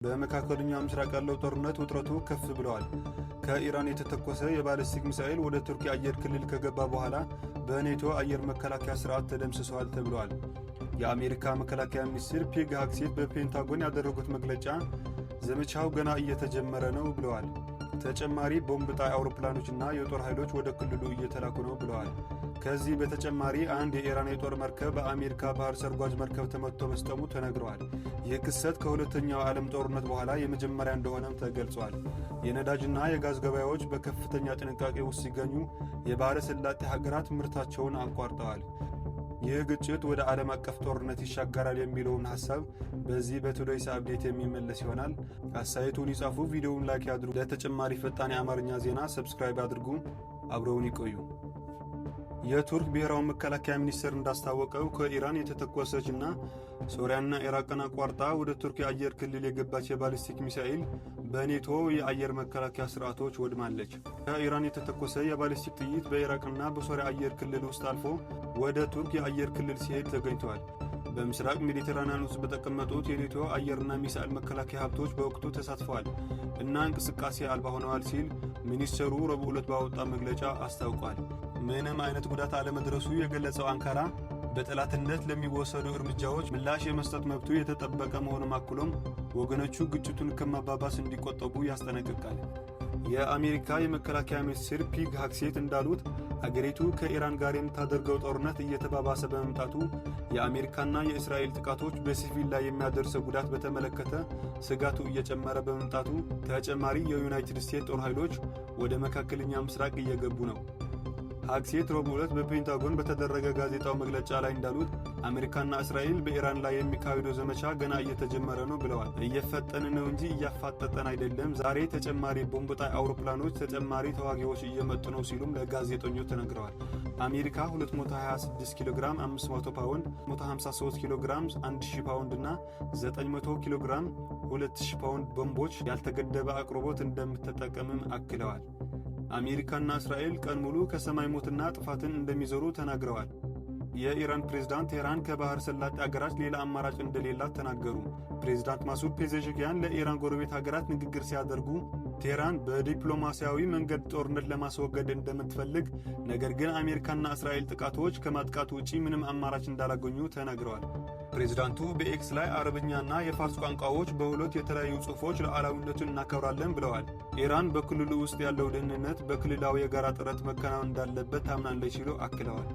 በመካከለኛው ምስራቅ ያለው ጦርነት ውጥረቱ ከፍ ብሏል። ከኢራን የተተኮሰ የባሊስቲክ ሚሳኤል ወደ ቱርክ የአየር ክልል ከገባ በኋላ በኔቶ አየር መከላከያ ስርዓት ተደምስሷል ተብሏል። የአሜሪካ መከላከያ ሚኒስትር ፔግ ሃግሴት በፔንታጎን ያደረጉት መግለጫ ዘመቻው ገና እየተጀመረ ነው ብለዋል። ተጨማሪ ቦምብ ጣይ አውሮፕላኖችና የጦር ኃይሎች ወደ ክልሉ እየተላኩ ነው ብለዋል። ከዚህ በተጨማሪ አንድ የኢራን የጦር መርከብ በአሜሪካ ባህር ሰርጓጅ መርከብ ተመትቶ መስጠሙ ተነግረዋል። ይህ ክስተት ከሁለተኛው ዓለም ጦርነት በኋላ የመጀመሪያ እንደሆነም ተገልጿል። የነዳጅና የጋዝ ገበያዎች በከፍተኛ ጥንቃቄ ውስጥ ሲገኙ የባሕረ ሰላጤ ሀገራት ምርታቸውን አቋርጠዋል። ይህ ግጭት ወደ ዓለም አቀፍ ጦርነት ይሻገራል የሚለውን ሐሳብ በዚህ በቱዴይስ አፕዴት የሚመለስ ይሆናል። አስተያየቱን ይጻፉ፣ ቪዲዮውን ላይክ ያድርጉ። ለተጨማሪ ፈጣን የአማርኛ ዜና ሰብስክራይብ አድርጉ። አብረውን ይቆዩ። የቱርክ ብሔራዊ መከላከያ ሚኒስቴር እንዳስታወቀው ከኢራን የተተኮሰችና ሶሪያና ኢራቅን አቋርጣ ወደ ቱርክ የአየር ክልል የገባች የባሊስቲክ ሚሳኤል በኔቶ የአየር መከላከያ ስርዓቶች ወድማለች። ከኢራን የተተኮሰ የባሊስቲክ ጥይት በኢራቅና በሶሪያ አየር ክልል ውስጥ አልፎ ወደ ቱርክ የአየር ክልል ሲሄድ ተገኝቷል። በምስራቅ ሜዲተራንያን ውስጥ በተቀመጡት የኔቶ አየርና ሚሳኤል መከላከያ ሀብቶች በወቅቱ ተሳትፈዋል እና እንቅስቃሴ አልባ ሆነዋል ሲል ሚኒስቴሩ ረቡዕ ዕለት ባወጣ መግለጫ አስታውቋል። ምንም አይነት ጉዳት አለመድረሱ የገለጸው አንካራ በጠላትነት ለሚወሰዱ እርምጃዎች ምላሽ የመስጠት መብቱ የተጠበቀ መሆኑን አክሎም ወገኖቹ ግጭቱን ከማባባስ እንዲቆጠቡ ያስጠነቅቃል። የአሜሪካ የመከላከያ ሚኒስትር ፔግ ሃግሴት እንዳሉት አገሪቱ ከኢራን ጋር የምታደርገው ጦርነት እየተባባሰ በመምጣቱ የአሜሪካና የእስራኤል ጥቃቶች በሲቪል ላይ የሚያደርሰው ጉዳት በተመለከተ ስጋቱ እየጨመረ በመምጣቱ ተጨማሪ የዩናይትድ ስቴትስ ጦር ኃይሎች ወደ መካከለኛ ምስራቅ እየገቡ ነው። ሃግሴት ረቡዕ ዕለት በፔንታጎን በተደረገ ጋዜጣዊ መግለጫ ላይ እንዳሉት አሜሪካና እስራኤል በኢራን ላይ የሚካሄደው ዘመቻ ገና እየተጀመረ ነው ብለዋል። እየፈጠን ነው እንጂ እያፋጠጠን አይደለም። ዛሬ ተጨማሪ ቦምብ ጣይ አውሮፕላኖች፣ ተጨማሪ ተዋጊዎች እየመጡ ነው ሲሉም ለጋዜጠኞች ተነግረዋል። አሜሪካ 226 ኪሎ ግራም 500 ፓውንድ፣ 153 ኪሎ ግራም 1000 ፓውንድ እና 900 ኪሎ ግራም 2000 ፓውንድ ቦምቦች ያልተገደበ አቅርቦት እንደምትጠቀምም አክለዋል። አሜሪካና እስራኤል ቀን ሙሉ ከሰማይ ሞትና ጥፋትን እንደሚዘሩ ተናግረዋል። የኢራን ፕሬዝዳንት ቴህራን ከባህር ሰላጤ አገራት ሌላ አማራጭ እንደሌላት ተናገሩ። ፕሬዝዳንት ማሱድ ፔዜሽኪያን ለኢራን ጎረቤት ሀገራት ንግግር ሲያደርጉ ቴህራን በዲፕሎማሲያዊ መንገድ ጦርነት ለማስወገድ እንደምትፈልግ፣ ነገር ግን አሜሪካና እስራኤል ጥቃቶች ከማጥቃት ውጪ ምንም አማራጭ እንዳላገኙ ተናግረዋል። ፕሬዝዳንቱ በኤክስ ላይ አረብኛና የፋርስ ቋንቋዎች በሁለት የተለያዩ ጽሑፎች ሉዓላዊነቱን እናከብራለን ብለዋል። ኢራን በክልሉ ውስጥ ያለው ደህንነት በክልላዊ የጋራ ጥረት መከናወን እንዳለበት ታምናለች ሲሉ አክለዋል።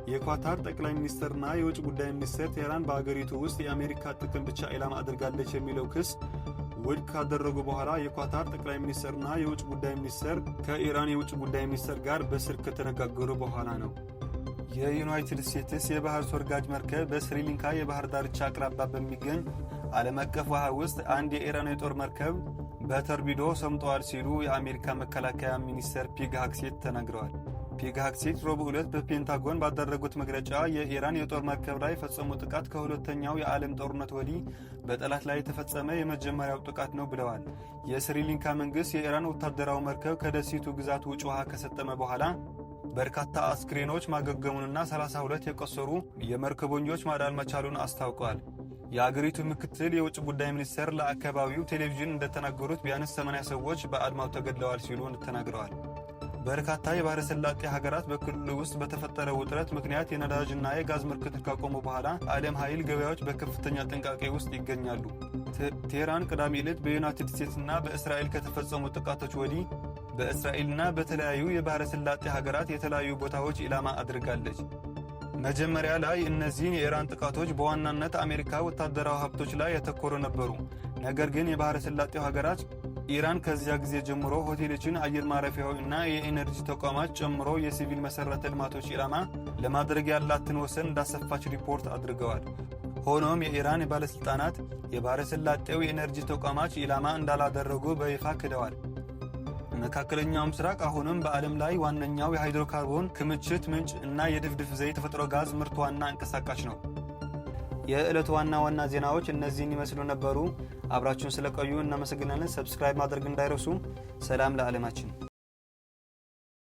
የኳታር ጠቅላይ ሚኒስትርና የውጭ ጉዳይ ሚኒስትር ቴህራን በአገሪቱ ውስጥ የአሜሪካ ጥቅም ብቻ ኢላማ አድርጋለች የሚለው ክስ ውድቅ ካደረጉ በኋላ የኳታር ጠቅላይ ሚኒስትርና የውጭ ጉዳይ ሚኒስትር ከኢራን የውጭ ጉዳይ ሚኒስትር ጋር በስልክ ከተነጋገሩ በኋላ ነው። የዩናይትድ ስቴትስ የባህር ሰርጓጅ መርከብ በስሪላንካ የባህር ዳርቻ አቅራቢያ በሚገኝ ዓለም አቀፍ ውሃ ውስጥ አንድ የኢራን የጦር መርከብ በተርቢዶ ሰምጠዋል ሲሉ የአሜሪካ መከላከያ ሚኒስትር ፔግ ሃግሴት ተናግረዋል። ፔግ ሃግሴት ረቡዕ ዕለት በፔንታጎን ባደረጉት መግለጫ የኢራን የጦር መርከብ ላይ የፈጸሙ ጥቃት ከሁለተኛው የዓለም ጦርነት ወዲህ በጠላት ላይ የተፈጸመ የመጀመሪያው ጥቃት ነው ብለዋል። የስሪላንካ መንግሥት የኢራን ወታደራዊ መርከብ ከደሴቱ ግዛት ውጭ ውሃ ከሰጠመ በኋላ በርካታ አስክሬኖች ማገገሙንና 32 የቆሰሉ የመርከበኞች ማዳን መቻሉን አስታውቀዋል። የአገሪቱ ምክትል የውጭ ጉዳይ ሚኒስትር ለአካባቢው ቴሌቪዥን እንደተናገሩት ቢያንስ 80 ሰዎች በአድማው ተገድለዋል ሲሉ ተናግረዋል። በርካታ የባሕረ ሰላጤ ሀገራት በክልሉ ውስጥ በተፈጠረ ውጥረት ምክንያት የነዳጅና የጋዝ ምርክትን ካቆሙ በኋላ ዓለም ኃይል ገበያዎች በከፍተኛ ጥንቃቄ ውስጥ ይገኛሉ። ቴህራን ቅዳሜ ዕለት በዩናይትድ ስቴትስና በእስራኤል ከተፈጸሙ ጥቃቶች ወዲህ በእስራኤልና በተለያዩ የባሕረ ሰላጤ ሀገራት የተለያዩ ቦታዎች ኢላማ አድርጋለች። መጀመሪያ ላይ እነዚህን የኢራን ጥቃቶች በዋናነት አሜሪካ ወታደራዊ ሀብቶች ላይ ያተኮሩ ነበሩ። ነገር ግን የባሕረ ሰላጤው ሀገራት ኢራን ከዚያ ጊዜ ጀምሮ ሆቴሎችን፣ አየር ማረፊያዎች እና የኢነርጂ ተቋማት ጨምሮ የሲቪል መሠረተ ልማቶች ኢላማ ለማድረግ ያላትን ወሰን እንዳሰፋች ሪፖርት አድርገዋል። ሆኖም የኢራን ባለሥልጣናት የባሕረ ሰላጤው የኢነርጂ ተቋማት ኢላማ እንዳላደረጉ በይፋ ክደዋል። መካከለኛው ምስራቅ አሁንም በዓለም ላይ ዋነኛው የሃይድሮካርቦን ክምችት ምንጭ እና የድፍድፍ ዘይት ተፈጥሮ ጋዝ ምርት ዋና አንቀሳቃሽ ነው። የዕለቱ ዋና ዋና ዜናዎች እነዚህን ይመስሉ ነበሩ። አብራችሁን ስለቆዩ እናመሰግናለን። ሰብስክራይብ ማድረግ እንዳይረሱ። ሰላም ለዓለማችን።